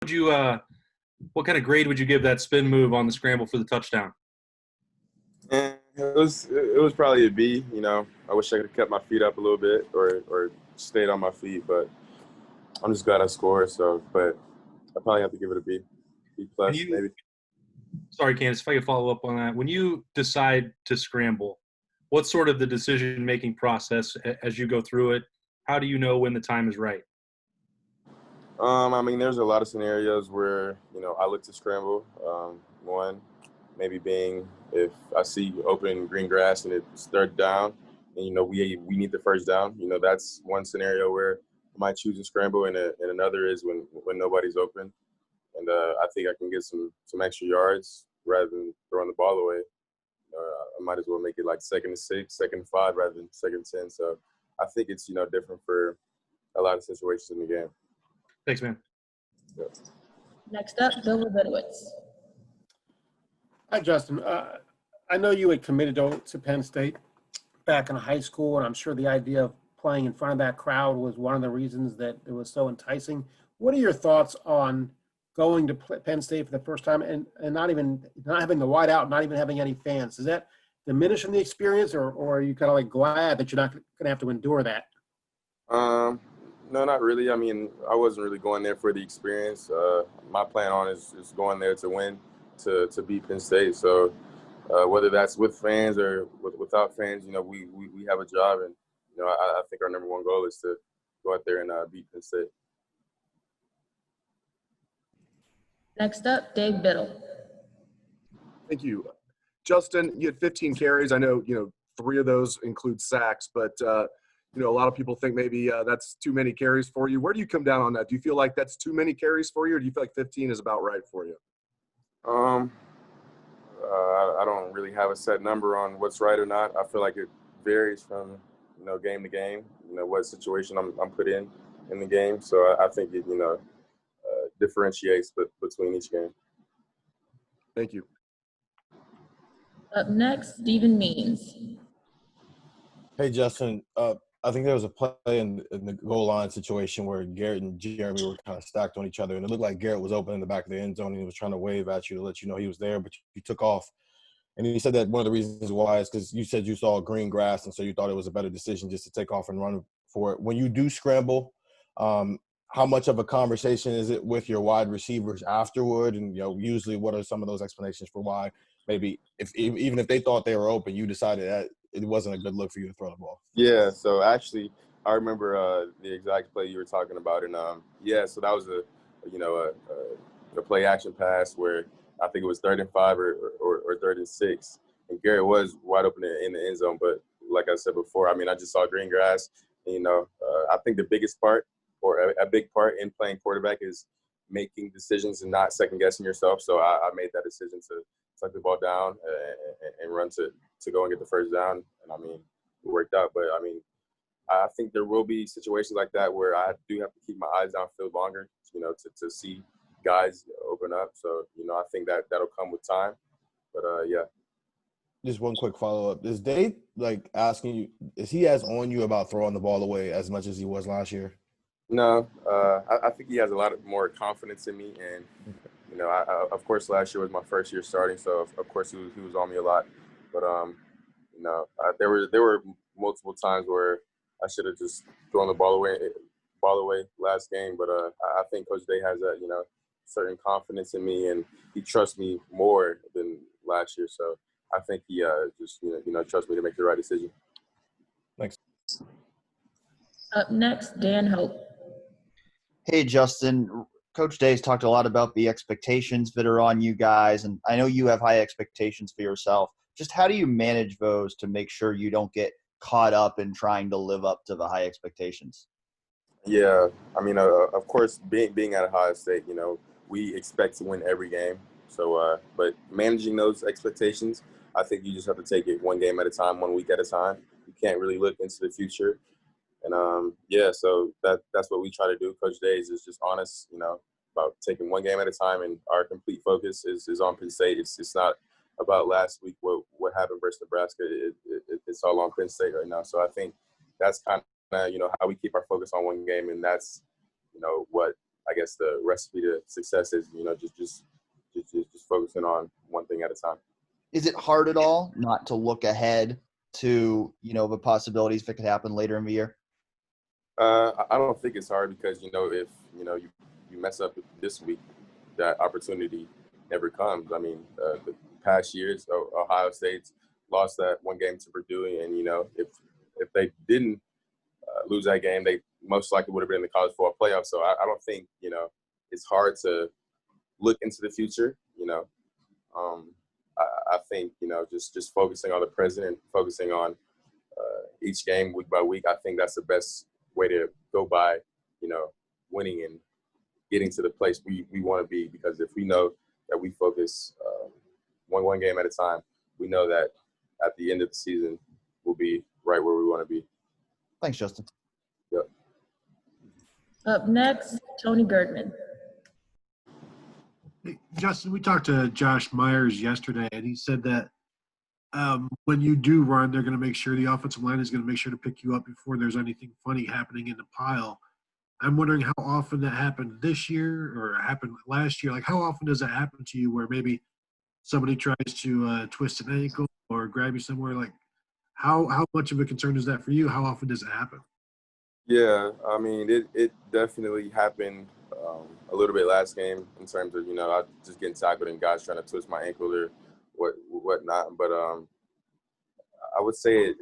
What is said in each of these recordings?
Would you what kind of grade would you give that spin move on the scramble for the touchdown? And it was probably a B. I wish I could have kept my feet up a little bit or stayed on my feet, but I'm just glad I scored. So, but I probably have to give it a B, B plus maybe. Sorry, Candace, if I could follow up on that. When you decide to scramble, what's sort of the decision-making process as you go through it? How do you know when the time is right? There's a lot of scenarios where I look to scramble. One, maybe being if I see open green grass and it's third down, and we need the first down. That's one scenario where I might choose to scramble, and another is when nobody's open, and I think I can get some extra yards rather than throwing the ball away. I might as well make it like 2nd and 6, 2nd and 5 rather than 2nd and 10. So I think it's different for a lot of situations in the game. Thanks, man. Yeah. Next up, Bill Rabinowitz. Hi, Justin. I know you had committed to Penn State back in high school, and I'm sure the idea of playing in front of that crowd was one of the reasons that it was so enticing. What are your thoughts on going to Penn State for the first time and not having the whiteout, not even having any fans? Does that diminish in the experience, or are you kind of like glad that you're not going to have to endure that? No, not really. I wasn't really going there for the experience. My plan on is going there to win, to beat Penn State. So whether that's with fans or without fans, we have a job, and I think our number one goal is to go out there and beat Penn State. Next up, Dave Biddle. Thank you. Justin, you had 15 carries. I know, 3 of those include sacks, but, a lot of people think maybe that's too many carries for you. Where do you come down on that? Do you feel like that's too many carries for you, or do you feel like 15 is about right for you? I don't really have a set number on what's right or not. I feel like it varies from, game to game, what situation I'm put in the game. So I think it, differentiates between each game. Thank you. Up next, Stephen Means. Hey, Justin. I think there was a play in the goal line situation where Garrett and Jeremy were kind of stacked on each other, and it looked like Garrett was open in the back of the end zone, and he was trying to wave at you to let you know he was there, but you took off. And he said that one of the reasons why is because you said you saw green grass, and so you thought it was a better decision just to take off and run for it. When you do scramble, how much of a conversation is it with your wide receivers afterward? And, usually what are some of those explanations for why maybe even if they thought they were open, you decided that it wasn't a good look for you to throw the ball? Yeah, so actually I remember the exact play you were talking about. And, so that was a play action pass where I think it was 3rd and 5 or 3rd and 6. And Garrett was wide open in the end zone. But like I said before, I just saw green grass. And, I think the biggest part or a big part in playing quarterback is making decisions and not second-guessing yourself. So I made that decision to tuck the ball down and run to go and get the first down. And, it worked out. But, I think there will be situations like that where I do have to keep my eyes downfield longer, to see guys open up. So, I think that'll come with time. But, yeah. Just one quick follow-up. Is Dave, asking you – is he as on you about throwing the ball away as much as he was last year? No. I think he has a lot more confidence in me. And, of course, last year was my first year starting, so, of course, he was on me a lot. But, there were multiple times where I should have just thrown the ball away last game. But I think Coach Day has that, certain confidence in me, and he trusts me more than last year. So I think he just, trusts me to make the right decision. Thanks. Up next, Dan Hope. Hey, Justin. Coach Day's talked a lot about the expectations that are on you guys, and I know you have high expectations for yourself. Just how do you manage those to make sure you don't get caught up in trying to live up to the high expectations? Yeah, of course, being at Ohio State, we expect to win every game. So, but managing those expectations, I think you just have to take it one game at a time, 1 week at a time. You can't really look into the future. And, so that's what we try to do. Coach Day is just honest, about taking one game at a time, and our complete focus is on Penn State. It's not about last week, what happened versus Nebraska. It's all on Penn State right now. So I think that's kind of, how we keep our focus on one game, and that's, what I guess the recipe to success is, you know, just focusing on one thing at a time. Is it hard at all not to look ahead to, you know, the possibilities that could happen later in the year? I don't think it's hard because, you know, if, you know, you mess up this week, that opportunity never comes. I mean, the past years, Ohio State's lost that one game to Purdue, and, you know, if they didn't lose that game, they most likely would have been in the college football playoff. So I don't think, you know, it's hard to look into the future, you know. I think, you know, just focusing on the present and focusing on each game week by week, I think that's the best way to go by, you know, winning and getting to the place we want to be. Because if we know that we focus one game at a time, we know that at the end of the season, we'll be right where we want to be. Thanks, Justin. Yep. Up next, Tony Bergman. Hey, Justin, we talked to Josh Myers yesterday, and he said that when you do run, they're going to make sure the offensive line is going to make sure to pick you up before there's anything funny happening in the pile. I'm wondering how often that happened this year or happened last year. Like, how often does that happen to you where maybe somebody tries to twist an ankle or grab you somewhere? Like, how much of a concern is that for you? How often does it happen? Yeah, I mean, it definitely happened a little bit last game in terms of, you know, I just getting tackled and guys trying to twist my ankle or whatnot. But I would say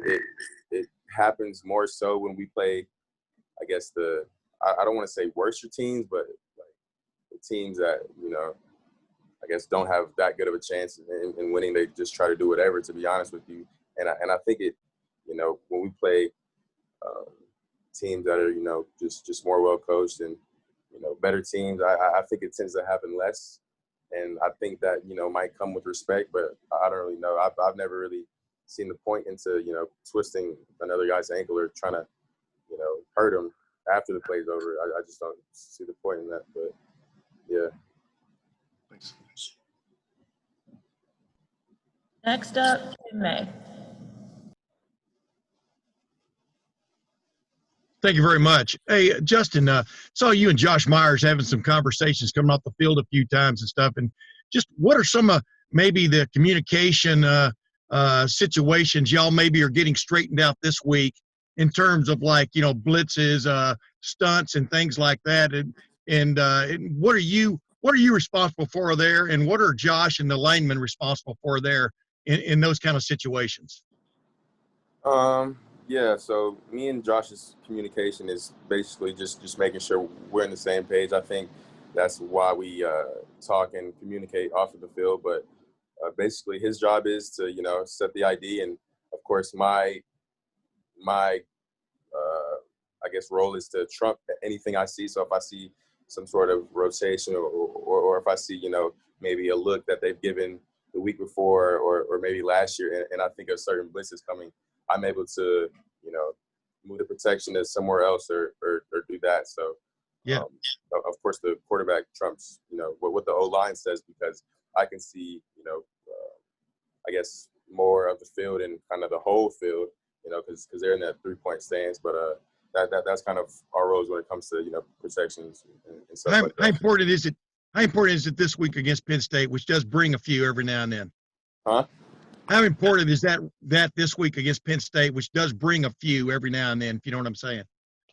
it happens more so when we play, I guess, I don't want to say worse teams, but like the teams that, you know, I guess don't have that good of a chance in winning. They just try to do whatever, to be honest with you. And I think it, you know, when we play teams that are, you know, just more well coached and, you know, better teams, I think it tends to happen less. And I think that, you know, might come with respect, but I don't really know. I've never really seen the point into, you know, twisting another guy's ankle or trying to, you know, hurt him after the play's over. I just don't see the point in that. But yeah. Thanks. Next up, Tim May. Thank you very much. Hey, Justin, saw you and Josh Myers having some conversations coming off the field a few times and stuff. And just what are some of maybe the communication situations y'all maybe are getting straightened out this week in terms of, like, you know, blitzes, stunts and things like that? And what are you responsible for there? And what are Josh and the linemen responsible for there in those kind of situations? Yeah, so me and Josh's communication is basically just making sure we're on the same page. I think that's why we talk and communicate off of the field. But basically his job is to, you know, set the ID. And, of course, my I guess, role is to trump anything I see. So if I see some sort of rotation or if I see, you know, maybe a look that they've given the week before or maybe last year and I think a certain blitz is coming, I'm able to, you know, move the protection to somewhere else or do that. So, yeah, of course, the quarterback trumps, you know, what the O-line says because I can see, you know, I guess more of the field and kind of the whole field, you know, because they're in that three-point stance. But that's kind of our roles when it comes to, you know, protections and stuff like that. How important is it this week against Penn State, which does bring a few every now and then? Huh? How important is that this week against Penn State, which does bring a few every now and then, if you know what I'm saying?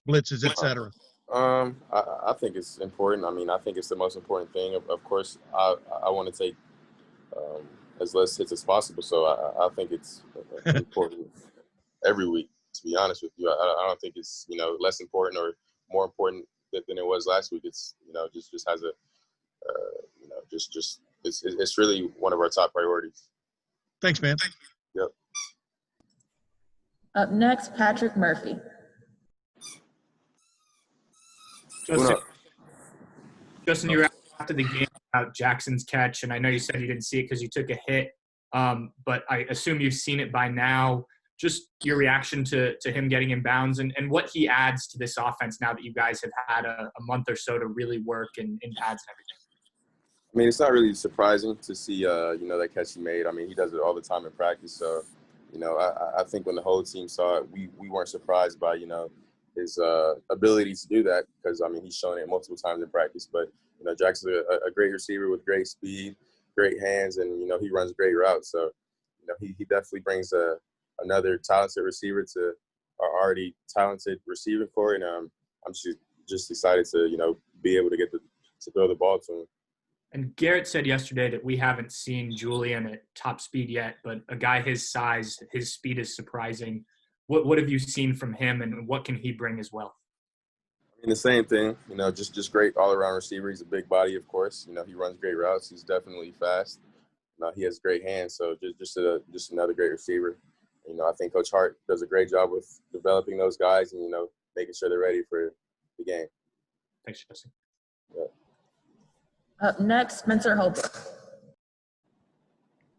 Blitzes, et cetera. I think it's important. I mean, I think it's the most important thing. Of course, I want to take as less hits as possible. So I think it's important every week, to be honest with you. I don't think it's, you know, less important or more important than it was last week. It's, you know, just has a, you know, just it's really one of our top priorities. Thanks, man. Yep. Up next, Patrick Murphy. Justin, you were after the game about Jackson's catch, and I know you said you didn't see it because you took a hit, but I assume you've seen it by now. Just your reaction to him getting in bounds and what he adds to this offense now that you guys have had a month or so to really work in pads and everything. I mean, it's not really surprising to see, you know, that catch he made. I mean, he does it all the time in practice. So, you know, I think when the whole team saw it, we weren't surprised by, you know, his ability to do that, because I mean he's shown it multiple times in practice. But you know, Jackson's a great receiver with great speed, great hands, and you know he runs great routes. So you know he definitely brings another talented receiver to our already talented receiving core, and I'm just excited to be able to to throw the ball to him. And Garrett said yesterday that we haven't seen Julian at top speed yet, but a guy his size, his speed is surprising. What have you seen from him, and what can he bring as well? I mean, the same thing, just great all-around receiver. He's a big body, of course. He runs great routes. He's definitely fast. He has great hands, so just another great receiver. I think Coach Hart does a great job with developing those guys and, making sure they're ready for the game. Thanks, Justin. Yeah. Up next, Spencer Holbrook.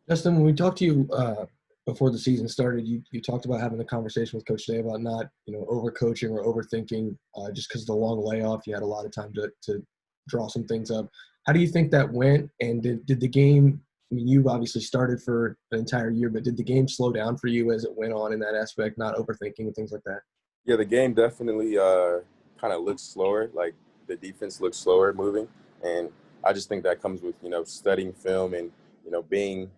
Justin, when we talked to you before the season started, you talked about having a conversation with Coach Day about not, overcoaching or overthinking just because of the long layoff. You had a lot of time to draw some things up. How do you think that went? And did the game – I mean, you obviously started for an entire year, but did the game slow down for you as it went on in that aspect, not overthinking and things like that? Yeah, the game definitely kind of looks slower. Like the defense looks slower moving. And I just think that comes with, studying film and, being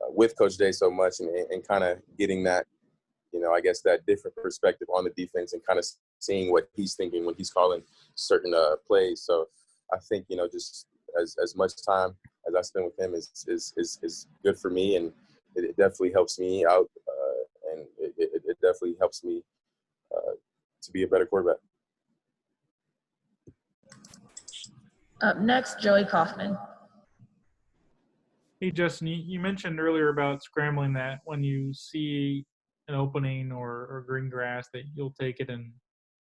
with Coach Day so much and kind of getting that, I guess that different perspective on the defense and kind of seeing what he's thinking when he's calling certain plays. So I think, just as much time as I spend with him is good for me, and it definitely helps me out, and it definitely helps me to be a better quarterback. Up next, Joey Kaufman. Hey, Justin, you mentioned earlier about scrambling, that when you see an opening or green grass that you'll take it and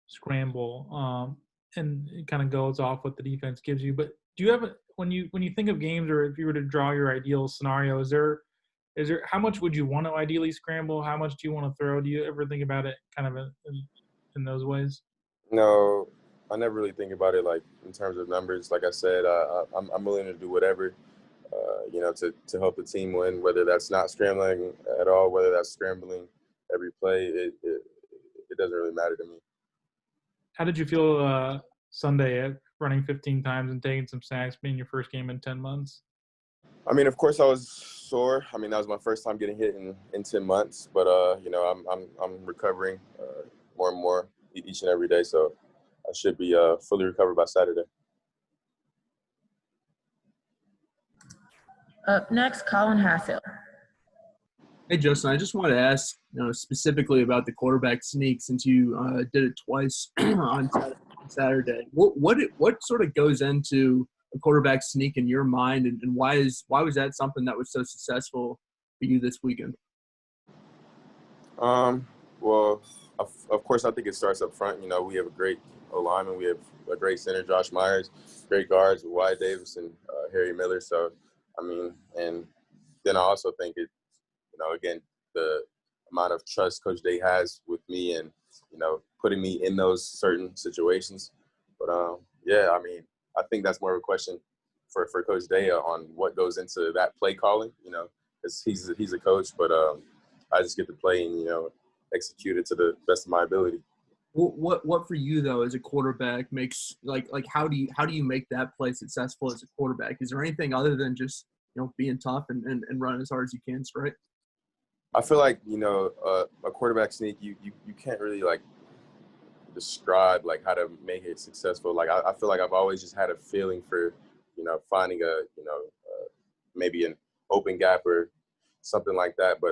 scramble, and it kind of goes off what the defense gives you. But do you have when you think of games, or if you were to draw your ideal scenario, is there how much would you want to ideally scramble? How much do you want to throw? Do you ever think about it kind of in those ways? No, I never really think about it like in terms of numbers. Like I said, I'm willing to do whatever, to help the team win, whether that's not scrambling at all, whether that's scrambling every play. It doesn't really matter to me. How did you feel Sunday at running 15 times and taking some sacks, being your first game in 10 months? I mean, of course I was sore. I mean, that was my first time getting hit in 10 months, but I'm recovering more and more each and every day, so I should be fully recovered by Saturday. Up next, Colin Hassel. Hey, Justin, I just wanted to ask, specifically about the quarterback sneak, since you did it twice on Saturday. What sort of goes into a quarterback sneak in your mind, and why was that something that was so successful for you this weekend? Well, of course, I think it starts up front. We have a great O-lineman. We have a great center, Josh Myers, great guards, Wyatt Davis and Harry Miller. So, I mean, and then I also think it, again, the amount of trust Coach Day has with me and, putting me in those certain situations. But, yeah, I mean, I think that's more of a question for Coach Day on what goes into that play calling, because he's a coach, but I just get to play and, execute it to the best of my ability. What for you though as a quarterback makes like how do you make that play successful as a quarterback? Is there anything other than just being tough and running as hard as you can straight? I feel like a quarterback sneak you can't really like describe like how to make it successful. Like I feel like I've always just had a feeling for finding a maybe an open gap or something like that, but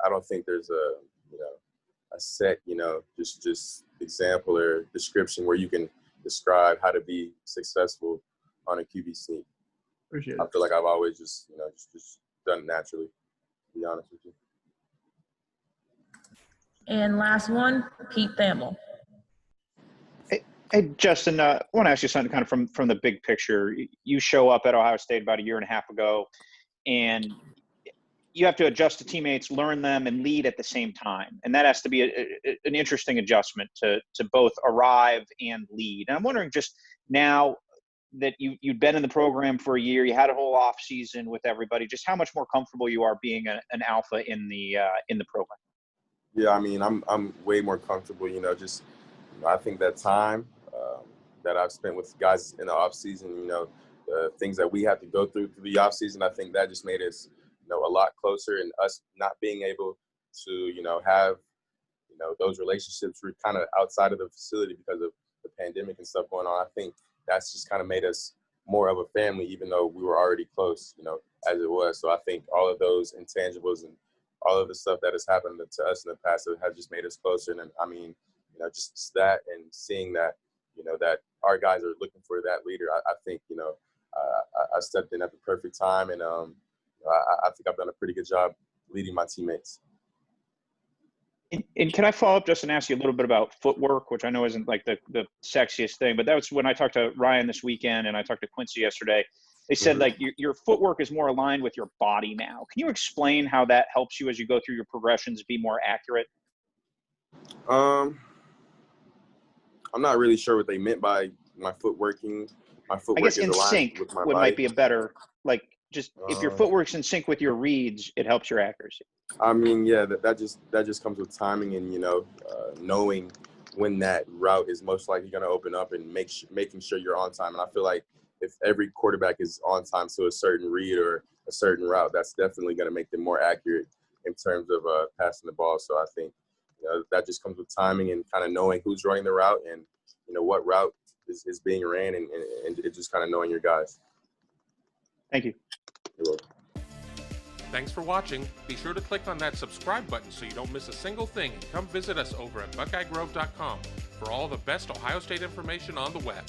I don't think there's a set, just example or description where you can describe how to be successful on a QB sneak. Appreciate it. I feel like I've always just done it naturally, to be honest with you. And last one, Pete Thammel. Hey, Justin, I want to ask you something kind of from the big picture. You show up at Ohio State about a year and a half ago, and you have to adjust to teammates, learn them, and lead at the same time. And that has to be an interesting adjustment to both arrive and lead. And I'm wondering, just now that you've been in the program for a year, you had a whole off season with everybody, just how much more comfortable you are being an alpha in the program? Yeah, I mean, I'm way more comfortable, just I think that time that I've spent with guys in the off season, the things that we have to go through the off season, I think that just made us, a lot closer, and us not being able to, have, those relationships were kind of outside of the facility because of the pandemic and stuff going on. I think that's just kind of made us more of a family, even though we were already close, as it was. So I think all of those intangibles and all of the stuff that has happened to us in the past have just made us closer. And I mean, just that and seeing that, that our guys are looking for that leader, I think, I stepped in at the perfect time, and I think I've done a pretty good job leading my teammates. And can I follow up just and ask you a little bit about footwork, which I know isn't like the sexiest thing, but that was when I talked to Ryan this weekend and I talked to Quincy yesterday. They said like your footwork is more aligned with your body now. Can you explain how that helps you as you go through your progressions be more accurate? I'm not really sure what they meant by my footworking. My footwork I guess is in aligned sync with my would body. might be a better, like, just if your footwork's in sync with your reads, it helps your accuracy. I mean, yeah, that just comes with timing and knowing when that route is most likely going to open up and making sure you're on time. And I feel like if every quarterback is on time to a certain read or a certain route, that's definitely going to make them more accurate in terms of passing the ball. So I think that just comes with timing and kind of knowing who's running the route and what route is being ran and it just kind of knowing your guys. Thank you. You're welcome. Thanks for watching. Be sure to click on that subscribe button so you don't miss a single thing, and come visit us over at BuckeyeGrove.com for all the best Ohio State information on the web.